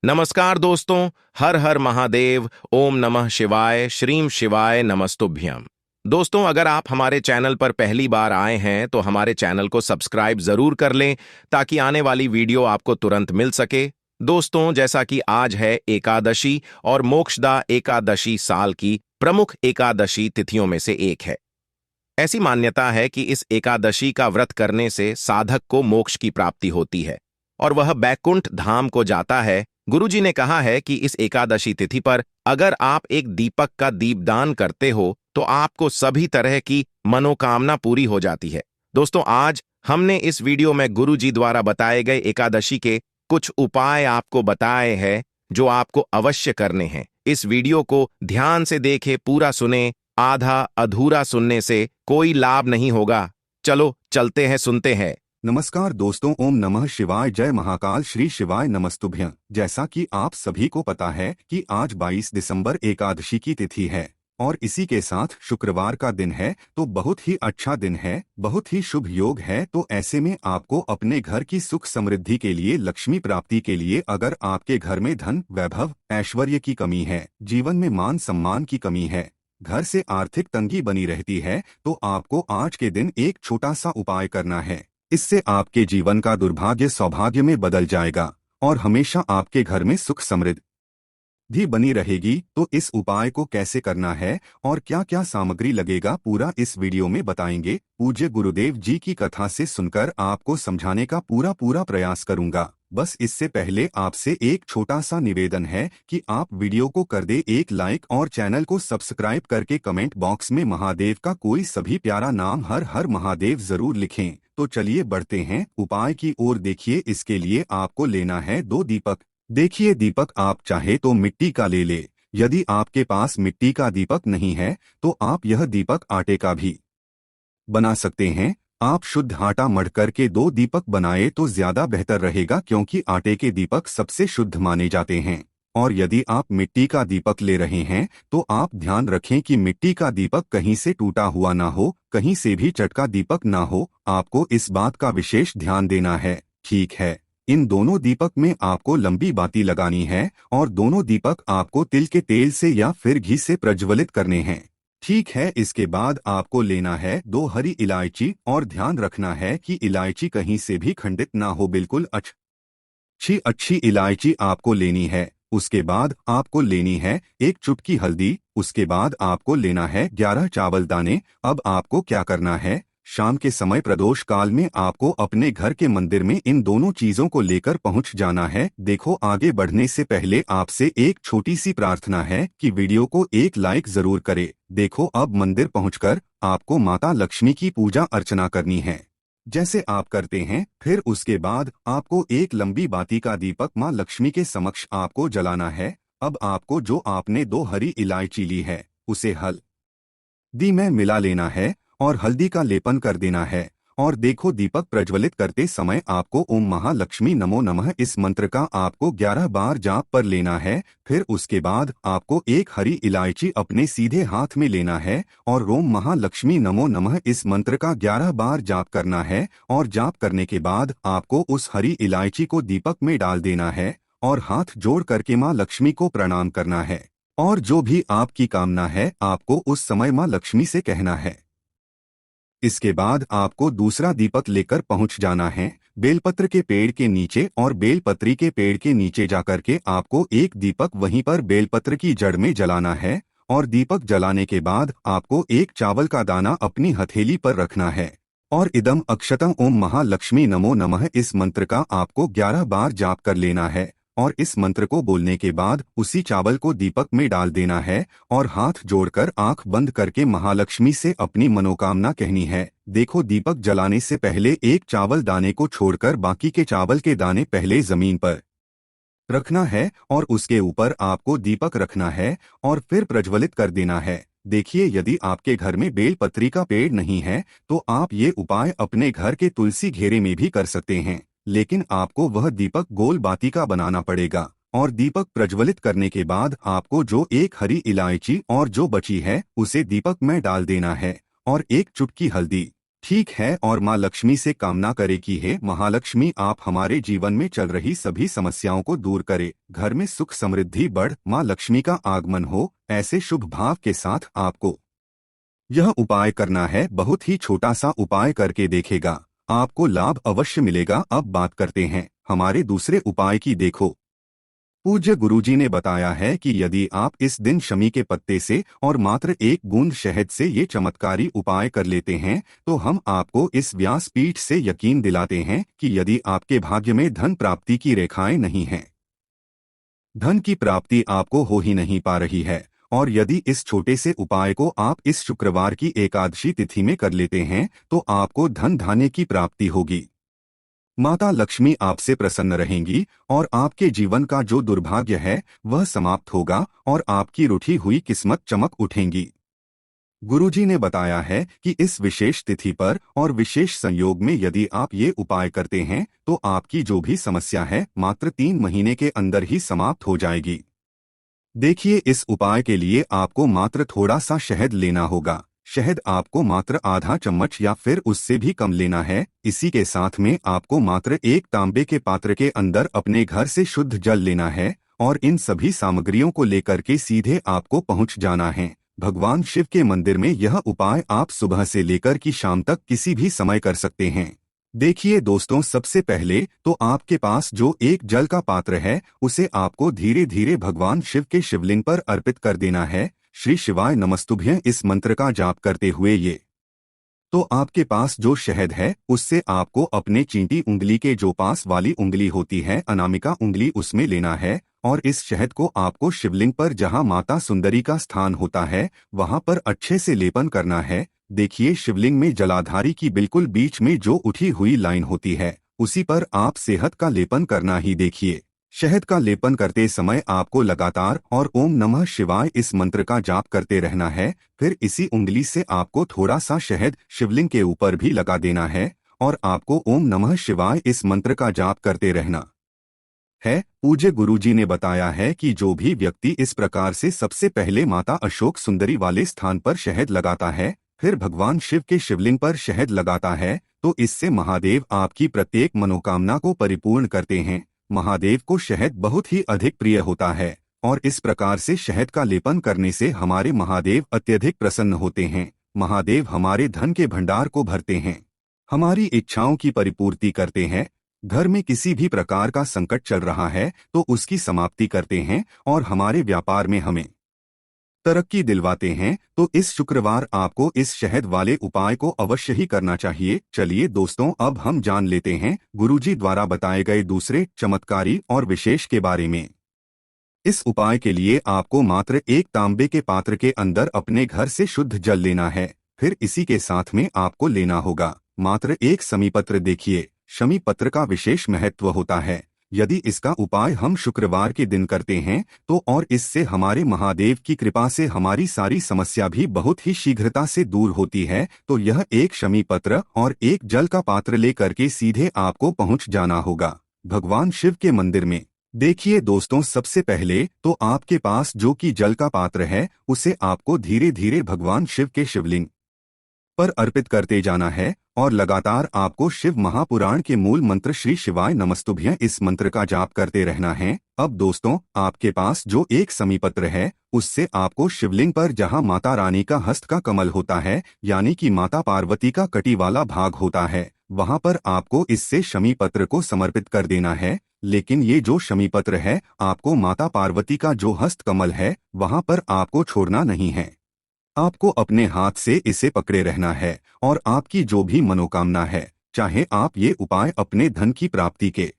नमस्कार दोस्तों। हर हर महादेव। ओम नमः शिवाय। श्रीम शिवाय नमस्तुभ्यम। दोस्तों, अगर आप हमारे चैनल पर पहली बार आए हैं तो हमारे चैनल को सब्सक्राइब जरूर कर लें ताकि आने वाली वीडियो आपको तुरंत मिल सके। दोस्तों, जैसा कि आज है एकादशी और मोक्षदा एकादशी साल की प्रमुख एकादशी तिथियों में से एक है। ऐसी मान्यता है कि इस एकादशी का व्रत करने से साधक को मोक्ष की प्राप्ति होती है और वह बैकुंठ धाम को जाता है। गुरुजी ने कहा है कि इस एकादशी तिथि पर अगर आप एक दीपक का दीपदान करते हो तो आपको सभी तरह की मनोकामना पूरी हो जाती है। दोस्तों, आज हमने इस वीडियो में गुरुजी द्वारा बताए गए एकादशी के कुछ उपाय आपको बताए हैं जो आपको अवश्य करने हैं। इस वीडियो को ध्यान से देखें, पूरा सुने। आधा अधूरा सुनने से कोई लाभ नहीं होगा। चलो चलते हैं, सुनते हैं। नमस्कार दोस्तों, ओम नमः शिवाय, जय महाकाल, श्री शिवाय नमस्तुभ्यं। जैसा कि आप सभी को पता है कि आज 22 दिसंबर एकादशी की तिथि है और इसी के साथ शुक्रवार का दिन है, तो बहुत ही अच्छा दिन है, बहुत ही शुभ योग है। तो ऐसे में आपको अपने घर की सुख समृद्धि के लिए, लक्ष्मी प्राप्ति के लिए, अगर आपके घर में धन, वैभव, ऐश्वर्य की कमी है, जीवन में मान सम्मान की कमी है, घर से आर्थिक तंगी बनी रहती है, तो आपको आज के दिन एक छोटा सा उपाय करना है। इससे आपके जीवन का दुर्भाग्य सौभाग्य में बदल जाएगा और हमेशा आपके घर में सुख समृद्धि बनी रहेगी। तो इस उपाय को कैसे करना है और क्या क्या सामग्री लगेगा, पूरा इस वीडियो में बताएंगे। पूज्य गुरुदेव जी की कथा से सुनकर आपको समझाने का पूरा प्रयास करूंगा। बस इससे पहले आपसे एक छोटा सा निवेदन है कि आप वीडियो को कर दे एक लाइक और चैनल को सब्सक्राइब करके कमेंट बॉक्स में महादेव का कोई सभी प्यारा नाम हर हर महादेव जरूर लिखें। तो चलिए बढ़ते हैं उपाय की ओर। देखिए, इसके लिए आपको लेना है 2 दीपक। देखिए, दीपक आप चाहे तो मिट्टी का ले ले। यदि आपके पास मिट्टी का दीपक नहीं है तो आप यह दीपक आटे का भी बना सकते हैं। आप शुद्ध आटा मढ़ करके 2 दीपक बनाए तो ज्यादा बेहतर रहेगा, क्योंकि आटे के दीपक सबसे शुद्ध माने जाते हैं। और यदि आप मिट्टी का दीपक ले रहे हैं तो आप ध्यान रखें कि मिट्टी का दीपक कहीं से टूटा हुआ ना हो, कहीं से भी चटका दीपक ना हो। आपको इस बात का विशेष ध्यान देना है। ठीक है, इन दोनों दीपक में आपको लंबी बाती लगानी है और दोनों दीपक आपको तिल के तेल से या फिर घी से प्रज्वलित करने हैं। ठीक है, इसके बाद आपको लेना है 2 हरी इलायची और ध्यान रखना है कि इलायची कहीं से भी खंडित ना हो, बिल्कुल अच्छी इलायची आपको लेनी है। उसके बाद आपको लेनी है 1 चुटकी हल्दी। उसके बाद आपको लेना है 11 चावल दाने। अब आपको क्या करना है, शाम के समय प्रदोष काल में आपको अपने घर के मंदिर में इन दोनों चीजों को लेकर पहुंच जाना है। देखो, आगे बढ़ने से पहले आपसे एक छोटी सी प्रार्थना है कि वीडियो को एक लाइक जरूर करे। देखो, अब मंदिर पहुंचकर आपको माता लक्ष्मी की पूजा अर्चना करनी है, जैसे आप करते हैं। फिर उसके बाद आपको एक लंबी बाती का दीपक मां लक्ष्मी के समक्ष आपको जलाना है। अब आपको जो आपने 2 हरी इलायची ली है उसे हल्दी में मिला लेना है और हल्दी का लेपन कर देना है। और देखो, दीपक प्रज्वलित करते समय आपको ओम महालक्ष्मी नमो नमः इस मंत्र का आपको 11 बार जाप पर लेना है। फिर उसके बाद आपको 1 हरी इलायची अपने सीधे हाथ में लेना है और ओम महालक्ष्मी नमो नमः इस मंत्र का 11 बार जाप करना है। और जाप करने के बाद आपको उस हरी इलायची को दीपक में डाल देना है और हाथ जोड़ करके माँ लक्ष्मी को प्रणाम करना है। और जो भी आपकी कामना है आपको उस समय माँ लक्ष्मी से कहना है। इसके बाद आपको दूसरा दीपक लेकर पहुंच जाना है बेलपत्र के पेड़ के नीचे, और बेलपत्री के पेड़ के नीचे जाकर के आपको एक दीपक वहीं पर बेलपत्र की जड़ में जलाना है। और दीपक जलाने के बाद आपको 1 चावल का दाना अपनी हथेली पर रखना है और इदम अक्षतम ओम महालक्ष्मी नमो नमः इस मंत्र का आपको 11 बार जाप कर लेना है। और इस मंत्र को बोलने के बाद उसी चावल को दीपक में डाल देना है और हाथ जोड़कर आंख बंद करके महालक्ष्मी से अपनी मनोकामना कहनी है। देखो, दीपक जलाने से पहले 1 चावल दाने को छोड़कर बाकी के चावल के दाने पहले जमीन पर रखना है और उसके ऊपर आपको दीपक रखना है और फिर प्रज्वलित कर देना है। देखिए, यदि आपके घर में बेलपत्री का पेड़ नहीं है तो आप ये उपाय अपने घर के तुलसी घेरे में भी कर सकते हैं, लेकिन आपको वह दीपक गोल बाती का बनाना पड़ेगा। और दीपक प्रज्वलित करने के बाद आपको जो 1 हरी इलायची और जो बची है उसे दीपक में डाल देना है और 1 चुटकी हल्दी। ठीक है, और माँ लक्ष्मी से कामना करे कि हे महालक्ष्मी, आप हमारे जीवन में चल रही सभी समस्याओं को दूर करे, घर में सुख समृद्धि बढ़, माँ लक्ष्मी का आगमन हो। ऐसे शुभ भाव के साथ आपको यह उपाय करना है। बहुत ही छोटा सा उपाय करके देखेगा, आपको लाभ अवश्य मिलेगा। अब बात करते हैं हमारे दूसरे उपाय की। देखो, पूज्य गुरुजी ने बताया है कि यदि आप इस दिन शमी के पत्ते से और मात्र एक बूंद शहद से ये चमत्कारी उपाय कर लेते हैं, तो हम आपको इस व्यासपीठ से यकीन दिलाते हैं कि यदि आपके भाग्य में धन प्राप्ति की रेखाएं नहीं हैं, धन की प्राप्ति आपको हो ही नहीं पा रही है, और यदि इस छोटे से उपाय को आप इस शुक्रवार की एकादशी तिथि में कर लेते हैं, तो आपको धन धान्य की प्राप्ति होगी। माता लक्ष्मी आपसे प्रसन्न रहेंगी और आपके जीवन का जो दुर्भाग्य है वह समाप्त होगा और आपकी रूठी हुई किस्मत चमक उठेंगी। गुरुजी ने बताया है कि इस विशेष तिथि पर और विशेष संयोग में यदि आप ये उपाय करते हैं तो आपकी जो भी समस्या है मात्र 3 महीने के अंदर ही समाप्त हो जाएगी। देखिए, इस उपाय के लिए आपको मात्र थोड़ा सा शहद लेना होगा। शहद आपको मात्र आधा चम्मच या फिर उससे भी कम लेना है। इसी के साथ में आपको मात्र एक तांबे के पात्र के अंदर अपने घर से शुद्ध जल लेना है और इन सभी सामग्रियों को लेकर के सीधे आपको पहुंच जाना है भगवान शिव के मंदिर में। यह उपाय आप सुबह से लेकर की शाम तक किसी भी समय कर सकते हैं। देखिए दोस्तों, सबसे पहले तो आपके पास जो एक जल का पात्र है उसे आपको धीरे धीरे भगवान शिव के शिवलिंग पर अर्पित कर देना है। श्री शिवाय नमस्तुभ्यं इस मंत्र का जाप करते हुए ये तो आपके पास जो शहद है उससे आपको अपने चींटी उंगली के जो पास वाली उंगली होती है, अनामिका उंगली, उसमें लेना है और इस शहद को आपको शिवलिंग पर जहां माता सुंदरी का स्थान होता है वहां पर अच्छे से लेपन करना है। देखिए, शिवलिंग में जलाधारी की बिल्कुल बीच में जो उठी हुई लाइन होती है उसी पर आप शहद का लेपन करना ही। देखिए, शहद का लेपन करते समय आपको लगातार और ओम नमः शिवाय इस मंत्र का जाप करते रहना है। फिर इसी उंगली से आपको थोड़ा सा शहद शिवलिंग के ऊपर भी लगा देना है और आपको ओम नमः शिवाय इस मंत्र का जाप करते रहना है। पूज्य गुरुजी ने बताया है कि जो भी व्यक्ति इस प्रकार से सबसे पहले माता अशोक सुंदरी वाले स्थान पर शहद लगाता है, फिर भगवान शिव के शिवलिंग पर शहद लगाता है, तो इससे महादेव आपकी प्रत्येक मनोकामना को परिपूर्ण करते हैं। महादेव को शहद बहुत ही अधिक प्रिय होता है और इस प्रकार से शहद का लेपन करने से हमारे महादेव अत्यधिक प्रसन्न होते हैं। महादेव हमारे धन के भंडार को भरते हैं, हमारी इच्छाओं की परिपूर्ति करते हैं। घर में किसी भी प्रकार का संकट चल रहा है तो उसकी समाप्ति करते हैं और हमारे व्यापार में हमें तरक्की दिलवाते हैं। तो इस शुक्रवार आपको इस शहद वाले उपाय को अवश्य ही करना चाहिए। चलिए दोस्तों, अब हम जान लेते हैं गुरुजी द्वारा बताए गए दूसरे चमत्कारी और विशेष के बारे में। इस उपाय के लिए आपको मात्र एक तांबे के पात्र के अंदर अपने घर से शुद्ध जल लेना है। फिर इसी के साथ में आपको लेना होगा मात्र एक शमीपत्र। देखिए, शमीपत्र का विशेष महत्व होता है। यदि इसका उपाय हम शुक्रवार के दिन करते हैं तो और इससे हमारे महादेव की कृपा से हमारी सारी समस्या भी बहुत ही शीघ्रता से दूर होती है। तो यह एक शमीपत्र और एक जल का पात्र लेकर के सीधे आपको पहुंच जाना होगा भगवान शिव के मंदिर में। देखिए दोस्तों, सबसे पहले तो आपके पास जो कि जल का पात्र है उसे आपको धीरे धीरे भगवान शिव के शिवलिंग पर अर्पित करते जाना है और लगातार आपको शिव महापुराण के मूल मंत्र श्री शिवाय नमस्तुभ्यं इस मंत्र का जाप करते रहना है। अब दोस्तों, आपके पास जो एक शमीपत्र है उससे आपको शिवलिंग पर जहां माता रानी का हस्त का कमल होता है, यानी कि माता पार्वती का कटी वाला भाग होता है, वहां पर आपको इससे शमीपत्र को समर्पित कर देना है। लेकिन ये जो शमीपत्र है आपको माता पार्वती का जो हस्त कमल है वहां पर आपको छोड़ना नहीं है। आपको अपने हाथ से इसे पकड़े रहना है और आपकी जो भी मनोकामना है, चाहे आप ये उपाय अपने धन की प्राप्ति के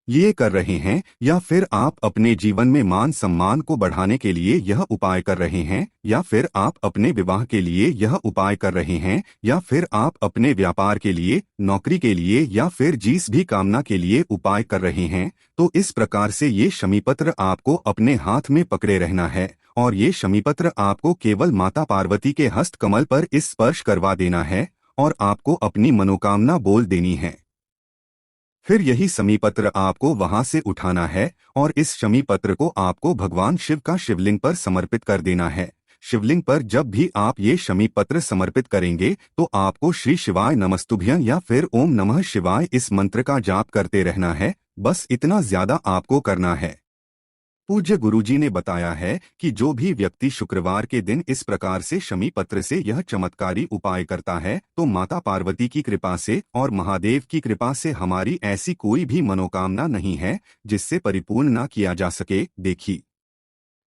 ये कर रहे हैं या फिर आप अपने जीवन में मान सम्मान को बढ़ाने के लिए यह उपाय कर रहे हैं, या फिर आप अपने विवाह के लिए यह उपाय कर रहे हैं, या फिर आप अपने व्यापार के लिए, नौकरी के लिए, या फिर जिस भी कामना के लिए उपाय कर रहे हैं, तो इस प्रकार से ये शमीपत्र आपको अपने हाथ में पकड़े रहना है और ये शमीपत्र आपको केवल माता पार्वती के हस्त कमल पर इस स्पर्श करवा देना है और आपको अपनी मनोकामना बोल देनी है। फिर यही शमीपत्र आपको वहां से उठाना है और इस शमीपत्र को आपको भगवान शिव का शिवलिंग पर समर्पित कर देना है। शिवलिंग पर जब भी आप ये शमी पत्र समर्पित करेंगे तो आपको श्री शिवाय नमस्तुभ्यं या फिर ओम नमः शिवाय इस मंत्र का जाप करते रहना है। बस इतना ज्यादा आपको करना है। पूज्य गुरुजी ने बताया है कि जो भी व्यक्ति शुक्रवार के दिन इस प्रकार से शमी पत्र से यह चमत्कारी उपाय करता है तो माता पार्वती की कृपा से और महादेव की कृपा से हमारी ऐसी कोई भी मनोकामना नहीं है जिससे परिपूर्ण ना किया जा सके। देखिए,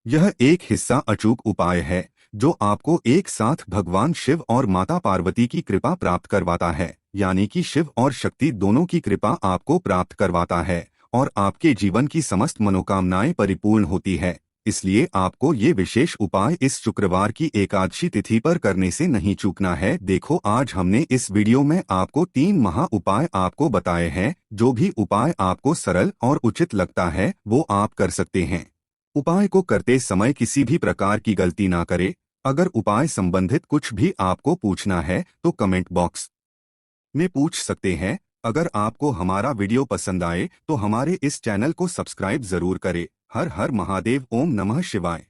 यह एक हिस्सा अचूक उपाय है जो आपको एक साथ भगवान शिव और माता पार्वती की कृपा प्राप्त करवाता है, यानी कि शिव और शक्ति दोनों की कृपा आपको प्राप्त करवाता है और आपके जीवन की समस्त मनोकामनाएं परिपूर्ण होती है। इसलिए आपको ये विशेष उपाय इस शुक्रवार की एकादशी तिथि पर करने से नहीं चूकना है। देखो, आज हमने इस वीडियो में आपको 3 महा उपाय आपको बताए हैं। जो भी उपाय आपको सरल और उचित लगता है वो आप कर सकते हैं। उपाय को करते समय किसी भी प्रकार की गलती ना करें। अगर उपाय संबंधित कुछ भी आपको पूछना है तो कमेंट बॉक्स में पूछ सकते हैं। अगर आपको हमारा वीडियो पसंद आए तो हमारे इस चैनल को सब्सक्राइब जरूर करें। हर हर महादेव, ओम नमः शिवाय।